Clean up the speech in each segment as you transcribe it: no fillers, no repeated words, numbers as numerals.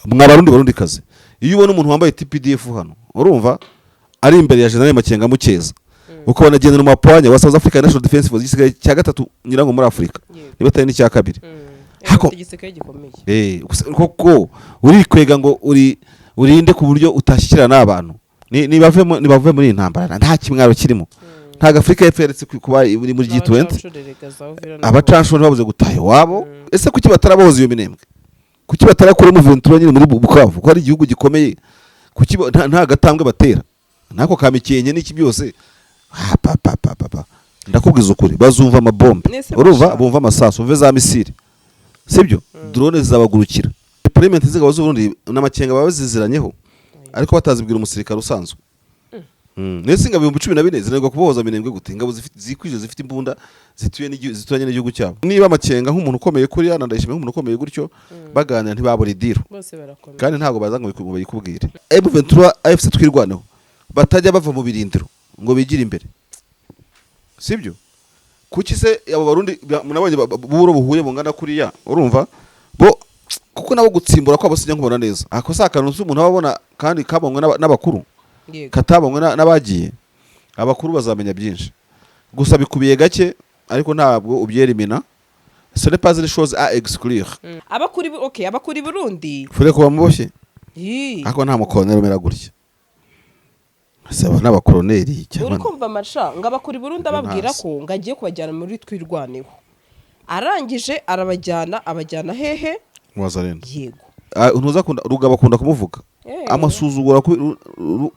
Barundi kazi iyo ubona umuntu wambaye TPDF hano urumva ari imbere ya General Makenga mukeza ukabona General Mapwanya wa South African National Defense Force gisigaye cya gatatu nyirango muri Afrika niba atari n'icya kabiri hako igisigaye gikomeye koko uri kwega ngo urinde ku buryo utashyikira n'abantu nibavuye muri intambara nta kimwaro kirimo nta Afrika yeferetse kuba muri G20 abacanshoni babuze gutaye wabo ese kuki bataraboza iyo minembwe kuki batarakora Ventura nyine muri Bukavu ko ari igihugu gikomeye kuki nta gatambwe batera nako kamikenye n'iki byose ndakubwiza ukuri bazumva amabombe urumva bumva amasasu umve za misiri sibyo drone zizabagurukira deployment z'ingabo z'u Burundi n'amakenga babaziziranyeho ariko batazibwira umusirikare usanzwe nese ingabo 14 zinarwa kubohoza minembwe gute ingabo zikwije zifite imbunda zituranye n'igihugu cyabo niba amakenga nk'umuntu ukomeye kuri yana ndayishime nk'umuntu ukomeye gutyo baganira ntibabura idiro kandi ntago baza ngo bayikubwire Ventura AFC twirwaneho batajya bava mu birindiro ngo bigire imbere sibyo kuki se abo Barundi munabonye buro buhuye bungana kuriya urumva bo kuko nabo gutsimbura kwabo sijya nkubona neza akosa akantu umuntu ababona kandi kabonwe n'abakuru katabonwe n'abagiye abakuru bazamenya byinshi gusa bikubiye gake ariko ntabwo ubyerimina ce n'est pas les choses à exclure abakuri Burundi fure kuba muboshye ako nta mukonero mera gutya saba n'abakoloneli cyangwa uri kumva amasha ngabakuri Burundi ababwira ko ngagiye kubajyana muri twirwaneho arangije abajyana hehe Mwazarenda yego ntuza kunda Rugabo akunda kumuvuga amasuzugura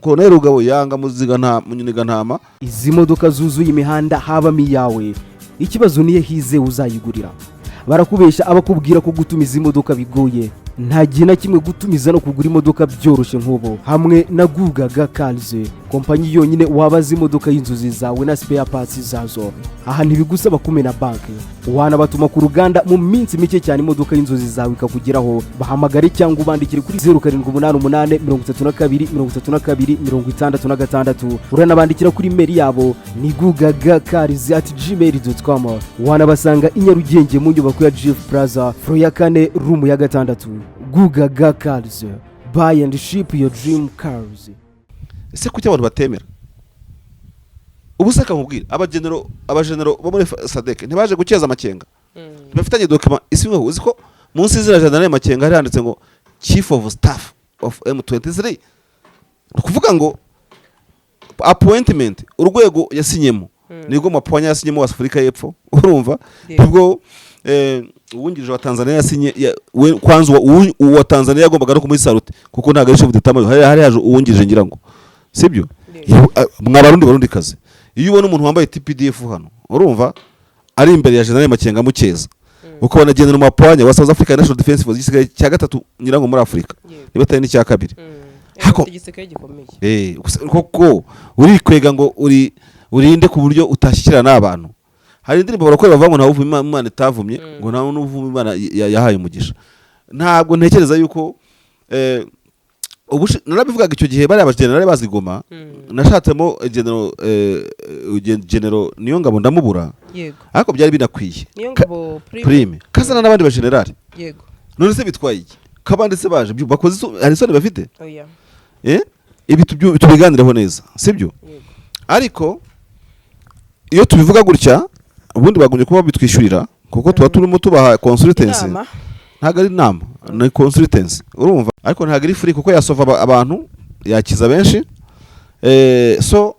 koloneli Rugabo yanga muziga nta munyuniga ntama izi modoka zuzuye imihanda habamo iyawe ikibazo niye hize uzayigurira barakubesha abakubwira ko gutumiza imodoka bigoye nta gihe na kimwe gutumiza no kugura imodoka byoroshye nk'ubu hamwe na Gugaga Cars kompanyi yonyine wabaza imodoka y'inzozi zawe na spare parts zazo aha ntibigusaba kumena banki wanabatuma ku ruganda mu minsi mike cyane imodoka y'inzozi zawe ikakugeraho bahamagare cyangwa ubandikire kuri 0788 32 32 66 uranabandikira kuri mail yabo ni gugagacars@gmail.com wanabasanga i Nyarugenge mu nyubako ya GF Plaza floor ya 4 room ya 6 Gugaga Cars buy and ship your dream cars. Ese kuki abantu batemera ubusaka nkubwira abagenero bo muri SADC ntibaje gukeza amakenga bafitanye document isimwe uziko munsi zira General Makenga hari handitse ngo Chief of Staff of M23 kuvuga ngo appointment urwego yasinyemo nigo Mapwanya yasinyemo wa Afrika y'Epfo urumva ubwo uwungirije wa Tanzania yasinye kwanza uwa Tanzania yagombaga no kumuhisarute kuko ntago ari chef d'etat hari haje uwungirije ngira ngo sibyo Barundi kazi iyo ubona umuntu wambaye TPDF hano urumva ari imbere ya General Makenga mukeza ukabona General Mapwanya wa South African National Defense Force gisigaye cya gatatu nyirango muri Afrika niba atari n'icya kabiri hako igisigaye gikomeye koko uri kwega ngo urinde ku buryo utashyikira n'abantu hari indirimbo barakora bavuga ngo nta uvuma Imana itavumye ngo nta n'uvuma Imana yahaye umugisha ntabwo ntekereza yuko narabivugaga icyo gihe bari abagenerali bazigoma nashatsemo general niyo ngabo ndamubura yego ariko byari binakwiye niyo ngabo prime kazana n'abandi bagenerali yego none se bitwaye iki kabandi se baje bakoze hari sone bafite oya ibi tubiganireho neza sibyo ariko iyo tubivuga gutya ubundi bagumye kuba bitwishyurira kuko tuba turimo tubaha consultancy ntago ari inama ni consultancy urumva ariko ntago ari free kuko yasova abantu yakiza benshi so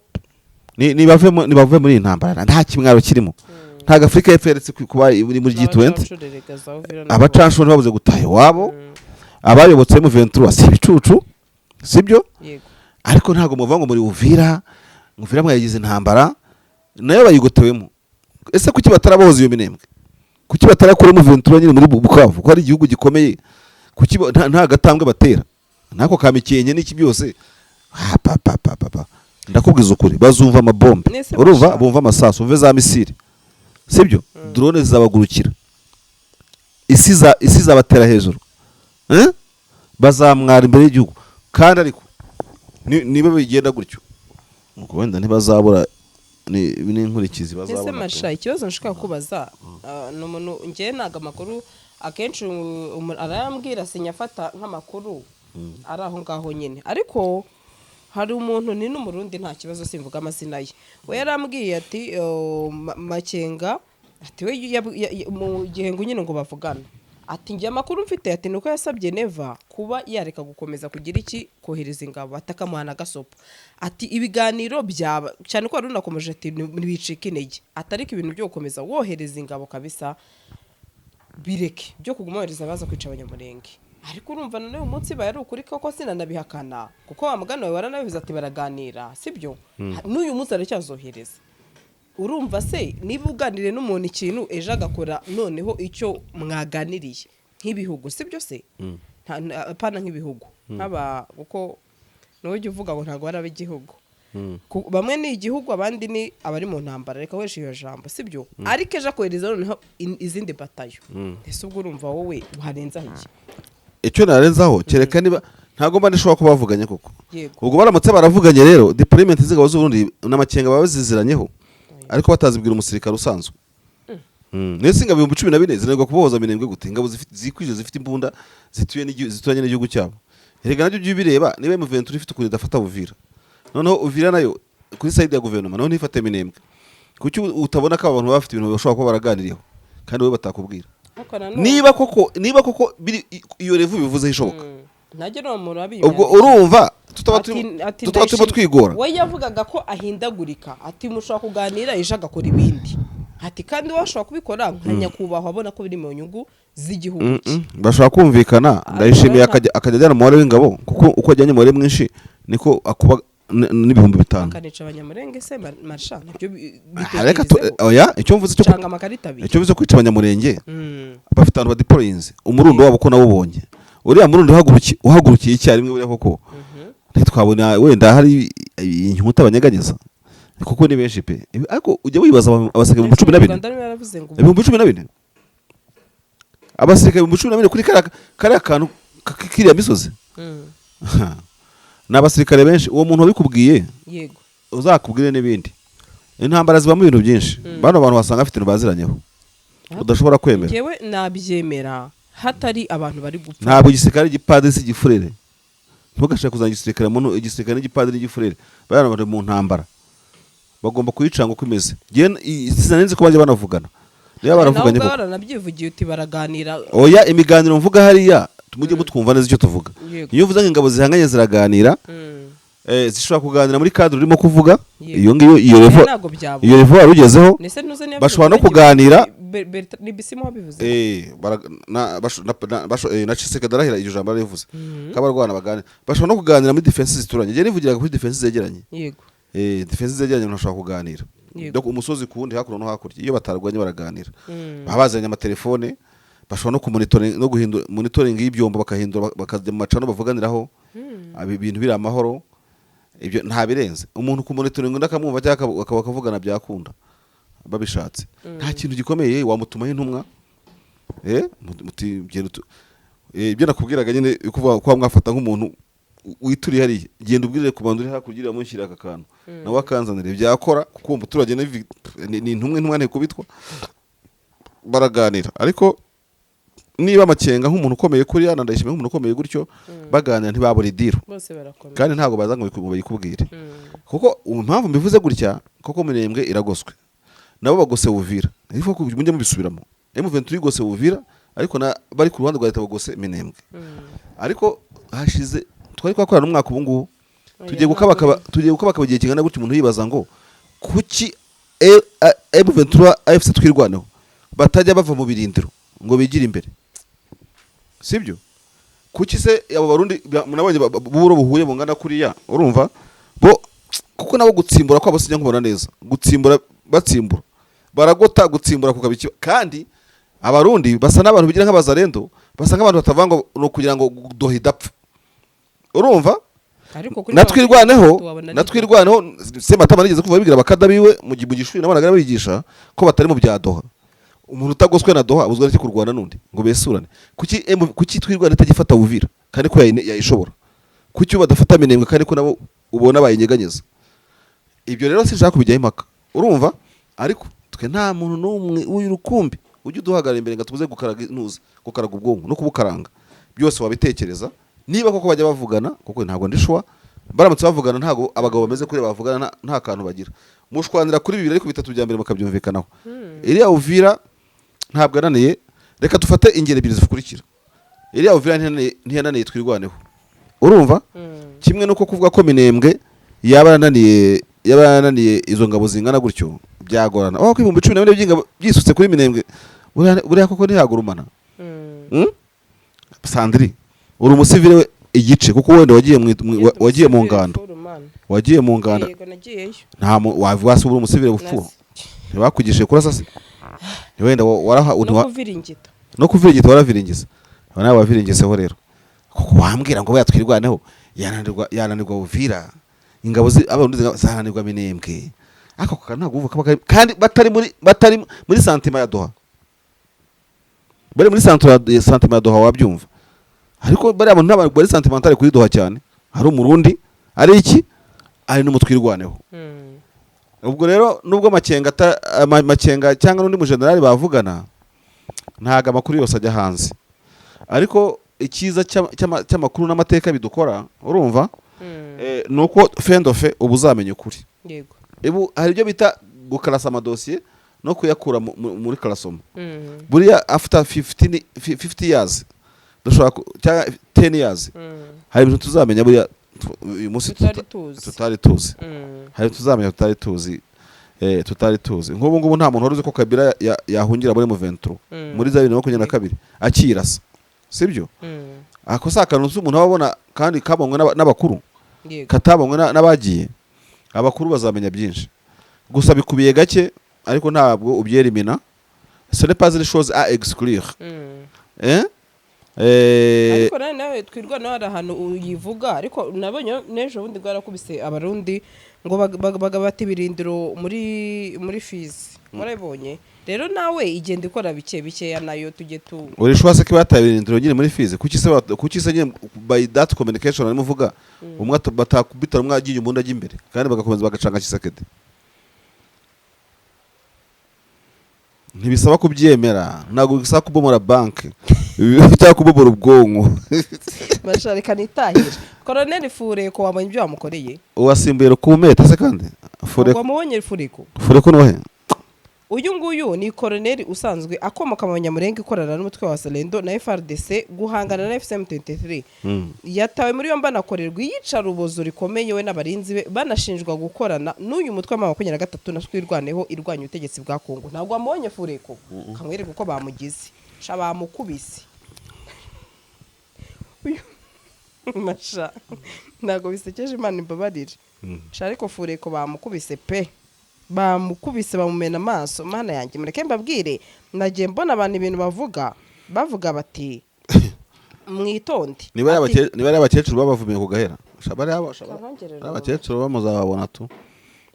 nibavuye muri intambara nta kimwaro kirimo ntago Afrika yeferetse kuba muri G20 abacanshoni babuze gutaye wabo abayobotse Ventura si bicucu sibyo ariko ntago muvuga ngo muri Uvira mwayigize intambara nayo bayigotewemo ese kuki bataraboza iyo minembwe kuki batarakora Ventura nyine muri Bukavu ko ari igihugu gikomeye kuki nta gatambwe batera nako kamikenye n'iki byose ndakubwiza ukuri bazumva amabombe urumva bumva amasasu umve za misiri sibyo drone zizabagurukira isi zabatera hejuru bazamwara imbere y'igihugu kandi ariko niba bigenda gutyo ngo wenda ntibazabura ni inkurikizi bazabona ese masha ikibazo nshaka kubaza no muntu ngiye naga makuru akenshi arambwira sinyafata nk'amakuru ari aho ngaho nyine, ariko hari umuntu ni n'umurundi nta kibazo simvuga amazina ye, we yarambwiye ati Makenga ati we mu gihe ngo nyine ngo bavugana ati njye amakuru mfite ati nuko yasabye Neva kuba yareka gukomeza kugira iki kohereza ingabo atakamuhana gasopo ati ibiganiro byaba cyane ko runakomeje ati nibicika intege atariko ibintu byo gukomeza wohereza ingabo kabisa bireke byo kugumohereza baza kwica abanyamurenge. Ariko urumva none uyu munsi bayari ukuri koko sinanabihakana kuko wa mugano wawe waranabivuze ati baraganira sibyo n'uyu munsi aracyazohereza. Urumva se niba uganire n'umuntu ikintu ejo agakora noneho icyo mwaganiriye nk'ibihugu sibyo se pana nk'ibihugu nk'aba uko n'ujya uvuga ngo ntago ari ab'igihugu bamwe ni igihugu abandi ni abari mu ntambara reka weshe iyo jambo sibyo ariko ejo akohereza noneho izindi batayo ese ubwo urumva wowe uharenzaho iki? Icyo narenzaho kereka niba ntago mba ndishobora kuba bavuganye koko ubwo baramutse baravuganye rero deployment z'ingabo z'Uburundi n'amakenga baba ziziranyeho ariko batazibwira umusirikare usanzwe nese ingabo 14 zinarwa kubohoza Minembwe gute ingabo zikwije zifite imbunda zituranye n'igihugu cyabo erega nabyo by'ibireba niba M23 ifite ukuri dafata Uvira noneho Uvira nayo kuri side ya guverinoma naho nifate Minembwe kuki utabona ko abantu bafite ibintu bashobora kuba baraganiriyeho kandi we batakubwira niba koko iyo revu bivuze hishoboka najye no muntu abiyo ubwo urumva tutaba twigora we yavugaga ko ahindagurika ati mushobora kuganira ejo agakora ibindi ati kandi washobora kubikora nkanya kubahwa abona ko biri mu nyungu z'igihugu bashobora kumvikana ndayishimiye akajya ajyana umubare w'ingabo kuko uko ajyanye umubare mwinshi niko akuba n'ibihumbi 5 akanica abanyamurenge se marsha nabyo oya icyo mvuze cyo cyanga amakarita abiri icyo mvuze kwica abanyamurenge bafite abantu badeployinze umurundo wabo ko nawubonye uriya murundo uhagurukiye icyarimwe buriya koko ntitwabona wenda hari inkuta abanyeganyeza kuko ni benshi pe ariko ujya wibaza abasirikare 12 abasirikare 12 kuri kariya kantu kiriya misozi n'abasirikare benshi uwo muntu wabikubwiye yego uzakubwire n'ibindi intambara zibamo ibintu byinshi bano bantu wasanga afite baziranyeho udashobora kwemera yewe nabyemera hatari abantu bari gupfa ntabwo igisirikare gipadiri si gifurere ntugashaka kuzana igisirikare n'igipadiri n'igifurere bana bari mu ntambara bagomba kuyicanga uko imeze sinanenze ko bajya banavugana niba baravuganye ko baranabyivugiye uti baraganira oya imiganiro mvuga hariya mujye mutwumva neza icyo tuvuga iyo uvuze ngo ingabo zihanganye ziraganira zishobora kuganira muri cadre urimo kuvuga iyo ngiyo iyo revo warugezeho bashobora no kuganira ni bisimo wabivuze na Chiseke darahira iryo jambo rivuze kabarwana baganira bashobora no kuganira muri defense zituranye je nivugiraga kuri defense zegeranye yego defense zegeranye ntashobora kuganira donc umusozi kuwundi hakuno no hakurya iyo batarwanye baraganira babazanye amatelefone bashobora no kumonitoring no guhindura monitoring y'ibyombo bakahindura bakajya mu macano bavuganiraho ibintu biri amahoro ibyo nta birenze umuntu ku monitoring ndakamwumva cyangwa akavugana byakunda babishatse nta kintu gikomeye wamutumaho intumwa muti ibyo nakubwiraga nyine kuvuga ko mwafata nk'umuntu wituri hari genda ubwirire ku bantu uri hakurya mushyira aka kantu nawe akanzanire byakora kuko uwo muturage ni intumwa ntekubitwa baraganira ariko niba amakenga nk'umuntu ukomeye kuri yana ndayishimiye nk'umuntu ukomeye gutyo baganira ntibabura idiro kandi ntago baza ngo bayikubwire kuko impamvu mbivuze gutya kuko Minembwe iragoswe nabo bagose Uvira ariko ko mujye mubisubiramo M23 igose Uvira ariko bari ku ruhande rwa leta bagose Minembwe ariko hashize twari kwakorana umwaka ubu ngubu tugiye gukabaka igihe kingana gutyo umuntu yibaza ngo kuki M23 AFC twirwaneho batajya bava mu birindiro ngo bigire imbere sibyo kuki se abo barundi munabonye buro buhuye bungana kuriya urumva bo kuko nabo gutsimbura kwabo sijya nkubona neza gutsimbura batsimbura baragota gutsimbura kukabiki kandi abarundi basa n'abantu bigira nk'abazarendo basa nk'abantu batavanga no kugira ngo dohidapfa urumva natwirwaneho se matama nigeze kuva bigira bakadabiwe mu gishuri nabonaga bigisha ko batari mu byadoha umuntu utagoswe na doha abuzwa n'iki kurwana nundi ngo besurane kuki twirwana itagifata Uvira kandi ko yayishobora kuki badafata Minembwe kandi ko nabo ubona bayinyeganyeza ibyo rero sinshaka kubijyaho impaka urumva ariko twe nta muntu n'umwe w'urukumbi ujye uduhagarara imbere ngo tubuze gukaraga ubwonko no kubukaranga byose wabitekereza niba koko bajya bavugana kuko ntabwo ndishwa baramutse bavugana ntabwo abagabo bameze kuri bavugana nta kantu bagira mushwanira kuri bibiri ariko bitatu bya mbere mukabyumvikanaho iriya Uvira ntabwo ananiye reka dufate ingero ebyiri zikurikira iriya Uvira ntiyananiye twirwaneho urumva kimwe nuko kuvuga ko Minembwe yaba yananiye izo ngabo zingana gutyo byagorana aho kwibumba 14 by'ingabo byisutse kuri Minembwe buriya koko ntihagurumana Sandri uri umusivile igice kuko wenda wagiye mu ngando nta wavuga se uri umusivile bupfu ntibakugishije kurasa se wenda no kuviringita waraviringiza abana baviringiseho rero kuko wambwira ngo bayatwirwaneho yananirwa Uvira ingabo abarundi zananirwa Minembwe ako ntabwo uvuka kandi batari muri santima ya Doha bari muri santima ya Doha wabyumva ariko bari abantu ntabwo bari sentimentale kuri Doha cyane hari umurundi ari iki ari n'umutwirwaneho ubwo rero nubwo makenga cyangwa n'undi mujenerali bavugana ntaga amakuru yose ajya hanze ariko ikiza cy'amakuru n'amateka bidukora urumva nuko fendofe ubu uzamenye ukuri yego hari ibyo bita gukarasa amadosiye no kuyakura muri karasoma buriya after 50 years dushobora cyangwa 10 years hari ibintu tuzamenya buriya uyu munsi tutari tuzi hari tuzamenya tutari tuzi nk'ubu ngubu nta muntu wari uzi ko Kabila yahungira muri Muventuro muri 2022 akirasa sibyo ako sakano umuntu ababona kandi kabongwe n'abakuru katabongwe n'abagiye abakuru bazamenya byinshi gusa bikubiye gake ariko ntabwo ubyerimina ce n'est pas les choses à exclure ariko nawe twirwana hari ahantu uyivuga ariko nabonye n'ejo bundi bwarakubise abarundi ngo bagabata ibirindiro muri Fizi murabibonye rero nawe igenda ikora bikeya nayo tujye tu urishwase ko bataye ibirindiro nyine muri Fizi kuki se nyine by that communication arimo vuga umwe batakubitara umwe agiye umuntu ajya imbere kandi bagakomeza bagacanga Kisekedi ntibisaba kubyemera ntabwo bisaba kubomora banki cyangwa kubomora ubwonko basharika nitahira Colonel Fureko wabonye ibyo wamukoreye uwasimbuye rukumeta se kandi wamubonye Fureko nohe uyu nguyu ni Colonel usanzwe akomoka mu Banyamurenge ikorana n'umutwe wa Salendo na FRDC guhangana na FCM23 yatawe muri yombi anakorerwa iyicarubozo rikomeye we n'abarinzi be banashinjwa gukorana n'uyu mutwe wa 23 na twirwaneho irwanya ubutegetsi bwa Kongo ntabwo wamubonye Fureko kamwereka uko bamugize bamukubise masha ntabwo bisekeje Imana imbabarire ariko Fureko bamukubise pe bamukubise bamumena amaso mana yanjye mureke mbabwire nagiye mbona abantu ibintu bavuga bati mwitonde niba ari abakecuru babavumiye ku gahera abakecuru bamuzababona tu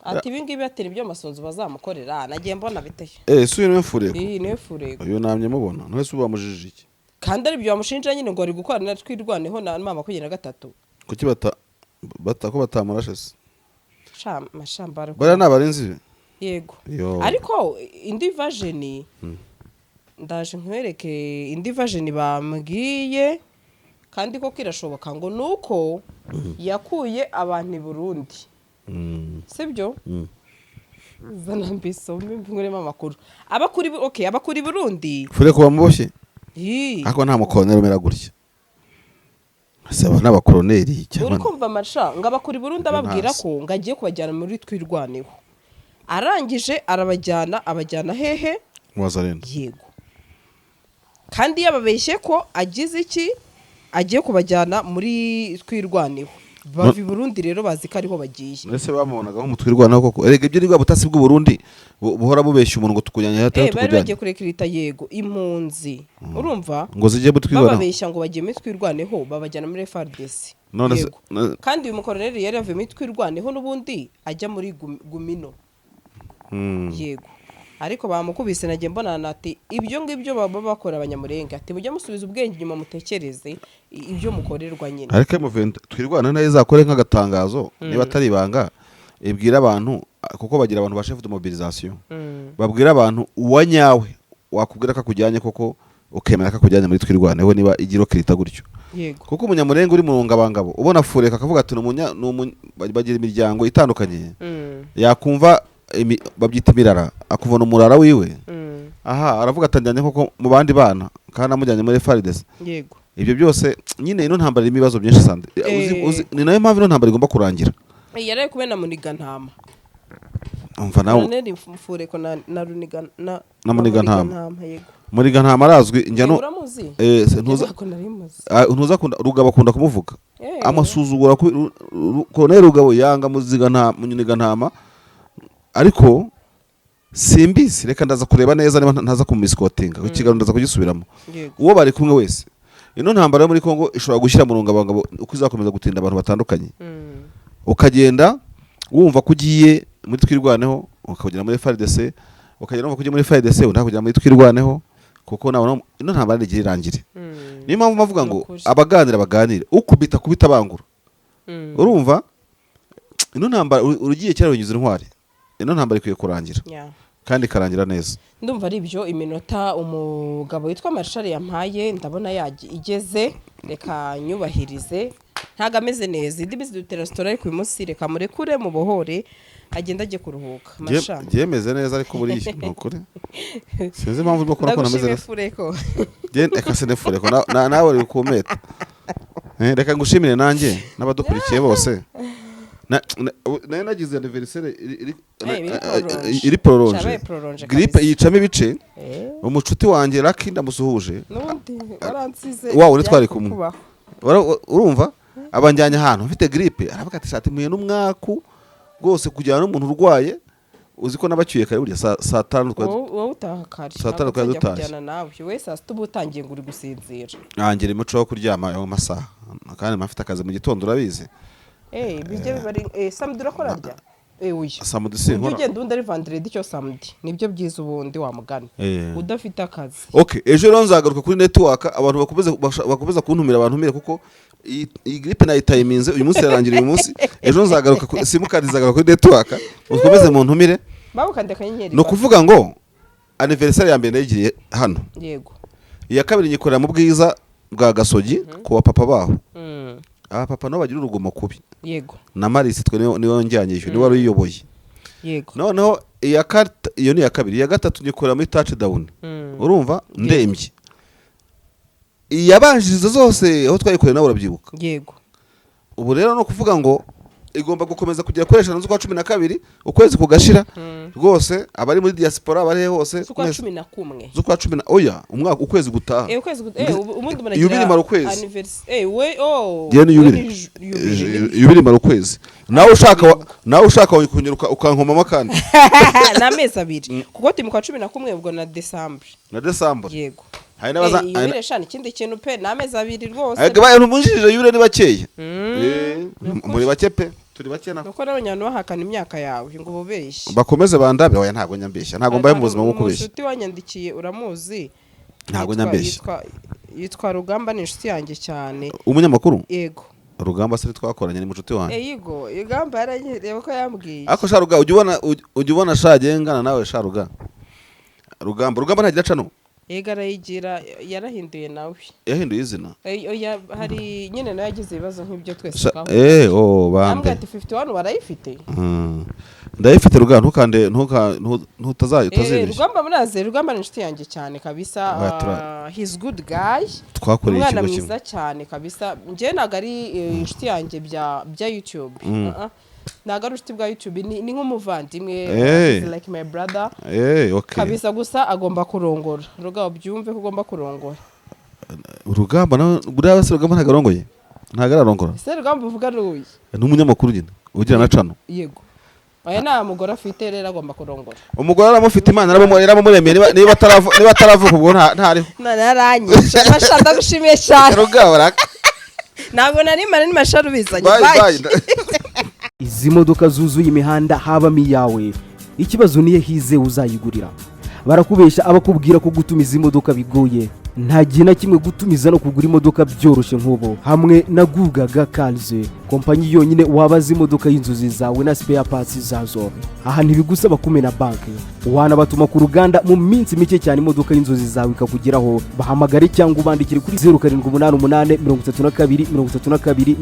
ati ibingibi atera ibyo masunzu bazamukorera nagiye mbona biteye si uyu Fureko niwe Fureko uyu namye mubona ntwese ubu bamujijije iki kandi ari byo bamushinja nyine ngo ari gukorana twirwaneho na mama 23 kuki ko batamurashe se mashambara bara nabarinzi yego ariko indi version ndaje nkwereke indi version bambwiye kandi ko kirashoboka ngo nuko yakuye abantu i Burundi sibyo zana mbisombe ngurema amakuru abakuri Burundi Fureko bamuboshye ako nta mukoloneli umera gutya asaba n'abakoloneli cyane uri kumva amasha ngo abakuri Burundi ababwira ko ngagiye kubajyana muri twirwaneho arangije abajyana hehe Wazarenda yego kandi yababeshye ko agize iki agiye kubajyana muri twirwaneho bavi Burundi rero bazi ko ariho bagiye ese bamubonaga nko mutwirwaneho koko erega ibyo nibwo butasi bw'u Burundi buhora bubeshya umuntu ngo tukujyanye hatatu bari bagiye kurekirita yego impunzi urumva ngo zijye mutwirwaneho bababeshya ngo bagiye muri twirwaneho babajyana muri FRDC kandi uyu mukoloneli yari yavuye muri twirwaneho n'ubundi ajya muri Gumino yego ariko bamukubise nagiye mbona ati ibyo ngibyo baba bakora Abanyamurenge ati mujye musubiza ubwenge inyuma mutekereze ibyo mukorerwa nyine ariko twirwana nayo izakore nk'agatangazo niba atari ibanga ibwira abantu kuko bagira abantu ba chef de mobilisation babwira abantu uwanyawe wakubwira ko akujyanye koko ukemera ko akujyanye muri twirwaneho niba igiro kirita gutyo. yego Kuko umunyamurenge uri mu rungabangabo ubona fureka akavuga ati bagira imiryango itandukanye yakumva babyita imirara akuvana umurara wiwe aha aravuga atanjyanye koko mu bandi bana kandi amujyanye muri FARDC. yego Ibyo byose nyine ino ntambara irimo ibibazo byinshi sande ni nayo mpamvu ino ntambara igomba kurangira. yaraye kubena muniga ntama umva nawe nari mfureko na runiga na muniga ntama yego Muniga ntama arazwi njyano uramuzi ntuza Rugabo akunda kumuvuga amasuzugura ko ne Rugabo yanga Muniga ntama ariko simbizi reka ndaza kureba neza niba ntaza kumiskotinga ikiganiro ndaza kugisubiramo. Uwo bari kumwe wese ino ntambara yo muri Kongo ishobora gushyira mu rungabangabo uko izakomeza gutinda abantu batandukanye ukagenda wumva kugiye muri twirwaneho ukagera muri FARDC ukagera wumva kugiye muri FARDC unakugera muri twirwaneho kuko nawe ino ntambara n'igihe irangire. Niyo mpamvu bavuga ngo abaganira baganire ukubita kubita bangura urumva ino ntambara urugiye cyane runyuze intwari ino ntambara ikwiye kurangira kandi ikarangira neza. Ndumva ari byo iminota umugabo witwa Marshal yampaye ndabona igeze reka nyubahirize ntago ameze neza indi bizi dutera story ariko uyu munsi reka murekure mu bohore agenda agiye kuruhuka Marshal yemeze neza ariko buri nukuri sinzi impamvu bwo kora ko nameze neza reka sene fureko nawe uri kumeta reka ngushimire nanjye n'abadukurikiye bose nayo nagize anniversaire iri prolonge grippe yicamo ibice umucuti wanjye Lucky ndamusuhuje wawe uri twari kumwe urumva abanjyanye ahantu mfite grippe aravuga ati shati muye n'umwaku rwose kujyana n'umuntu urwaye uzi ko nabacyuye kare burya saa 5 wowe utaha kare saa 5 kwa dutaje kujyana nawe we saa 6 ubutangiye nguri gusinzira angere muco wo kuryama ayo masaha kandi mafite akazi mu gitondo urabizi bijye bari samedi urakora rya uyu samedi sinkora ugenda undi ari vendredi cyo samedi nibyo byiza ubundi wamugana udafite akazi. Okay, ejo rero nzagaruka kuri network abantu bakomeza kuntumira abantu kuko iyi grippe nayitayiminze uyu munsi yarangira uyu munsi ejo nzagaruka simukadi zagaruka kuri network ukomeze mu ntumire babukandeka nyenyeri no kuvuga ngo anniversaire ya mbere nagiye hano yego iya kabiri nyikorera mu bwiza bwa Gasogi kuba papa baho papa no bagira urugomo kubi yego na Marisi twe niwe njyanye ni wari uyoboye yego noneho iyo ni ya kabiri ya gatatu nyikorera muri touchdown urumva ndembye iyabanjiriza zose aho twayikoreye nawe urabyibuka yego ubu rero no kuvuga ngo igomba gukomeza kujya koresha n'uzwa 12 ukwezi kugashira rwose abari muri diaspora abari hose zukwa 11 zukwa 10 oya umwaka ukwezi gutaha ukwezi ubundi managira yubiri mara ukwezi anniversary we yubiri mara ukwezi nawe ushaka kunyuruka ukankomama kandi na mezi abiri kuko turi mu kwa 11 ubwo na December yego hari nabaza yubire shani ikindi kintu pe na mezi abiri rwose abantu munjije yubire ni bakeye muri bake pe turi bake na nuko n'abanyano bahakana imyaka yawe ngo bubeshye bakomeze bandabe oya ntago nyambeshya ntago mbaye mu buzima bwo kubeshya. Umushuti wanyandikiye uramuzi ntago nyambeshya yitwa Rugamba ni inshuti yanjye cyane umunyamakuru yego Rugamba se twakoranye ni mucuti wanjye yego Rugamba yaranyereye ko yambwiye ako sharuga ujye ubona shagengana nawe sharuga Rugamba ntagira cano yega arayigira yarahinduye nawe yahinduye izina hari nyine nawe yagize ibibazo nk'ibyo twese bambe ati 51 barayifite ndayifite Rugamba ntukande ntutazibeshya Rugamba munaze Rugamba ni inshuti yanjye cyane kabisa he's good guy twakoreye ikigo kimwe mwiza cyane kabisa nje naga ari inshuti yanjye bya YouTube naga rushiti bwa YouTube ni nk'umuvandimwe like my brother okay kabisa gusa agomba kurongora Rugamba byumve ko ugomba kurongora Rugamba buriya base Rugamba ntagarongoye ntagararongora se Rugamba uvuga ruyi n'umunyamakuru nyine ugira na cano yego aya nta mugore afite rero agomba kurongora umugore aramufite Imana yaramumuremeye niba ataravuka ubwo ntariho naranyisha mashanda gushimiye cyane Rugamba ntabwo nari Marshal ubizanye izi modoka zuzuye imihanda habamo iyawe ikibazo niye hize uzayigurira barakubesha abakubwira ko gutumiza imodoka bigoye nta gihe na kimwe gutumiza no kugura imodoka byoroshye nk'ubu hamwe na Gugaga Cars kompanyi yonyine wabaza imodoka y'inzozi zawe na spare parts zazo. Aha ntibigusaba kumena banki, wanabatuma ku ruganda mu minsi mike cyane imodoka y'inzozi zawe ikakugeraho. Bahamagare cyangwa ubandikire kuri 0788 32 32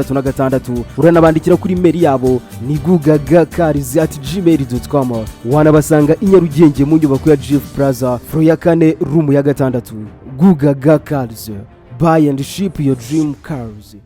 66. Uranabandikira kuri mail yabo ni gugagacars@gmail.com. Wanabasanga i Nyarugenge mu nyubako ya GF Plaza floor ya 4 room ya 6. Gugaga Cars, buy and ship your dream cars.